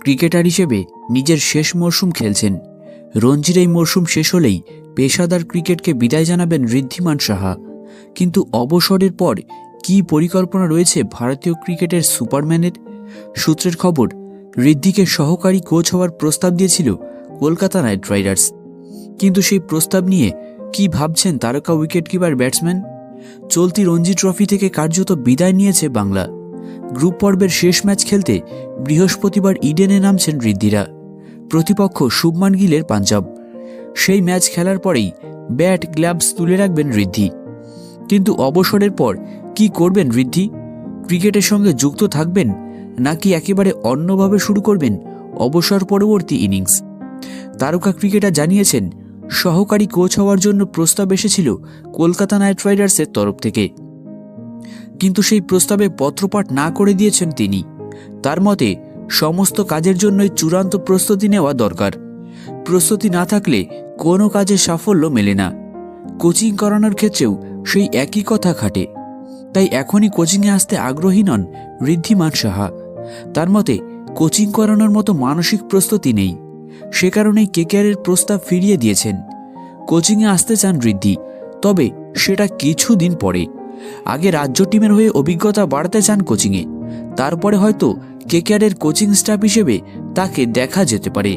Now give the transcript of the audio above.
Cricketer হিসেবে নিজের শেষ মরশুম খেলছেন। রঞ্জির এই মরশুম শেষ হলেই পেশাদার ক্রিকেটকে বিদায় জানাবেন ঋদ্ধিমান সাহা। কিন্তু অবসরের পর কী পরিকল্পনা রয়েছে ভারতীয় ক্রিকেটের সুপারম্যানের? সূত্রের খবর, ঋদ্ধিকে সহকারী কোচ হওয়ার প্রস্তাব দিয়েছিল কলকাতা নাইট রাইডার্স। কিন্তু সেই প্রস্তাব নিয়ে কি ভাবছেন তারকা উইকেটকিপার ব্যাটসম্যান? চলতি রঞ্জি ট্রফি থেকে কার্যত বিদায় নিয়েছে বাংলা। গ্রুপ পর্বের শেষ ম্যাচ খেলতে বৃহস্পতিবার ইডেনে নামছেন ঋদ্ধিরা। প্রতিপক্ষ শুভমান গিলের পাঞ্জাব। সেই ম্যাচ খেলার পরেই ব্যাট গ্লাভস তুলে রাখবেন ঋদ্ধি। কিন্তু অবসরের পর কি করবেন ঋদ্ধি? ক্রিকেটের সঙ্গে যুক্ত থাকবেন নাকি একেবারে অন্যভাবে শুরু করবেন অবসর পরবর্তী ইনিংস? তারকা ক্রিকেটার জানিয়েছেন, সহকারী কোচ হওয়ার জন্য প্রস্তাব এসেছিল কলকাতা নাইট রাইডার্সের তরফ থেকে, কিন্তু সেই প্রস্তাবে পত্রপাঠ না করে দিয়েছেন তিনি। তার মতে সমস্ত কাজের জন্যই চূড়ান্ত প্রস্তুতি নেওয়া দরকার। প্রস্তুতি না থাকলে কোনো কাজে সাফল্য মেলে না। কোচিং করানোর ক্ষেত্রেও সেই একই কথা খাটে। তাই এখনই কোচিংয়ে আসতে আগ্রহী নন ঋদ্ধিমান সাহা। তার মতে কোচিং করানোর মতো মানসিক প্রস্তুতি নেই। সে কারণেই কেকেআরের প্রস্তাব ফিরিয়ে দিয়েছেন। কোচিংয়ে আসতে চান ঋদ্ধি, তবে সেটা কিছুদিন পরে। আগে রাজ্য টিমের হয়ে অভিজ্ঞতা বাড়াতে চান কোচিংয়ে, তারপরে হয়তো কেকেআরের কোচিং স্টাফ হিসেবে তাকে দেখা যেতে পারে।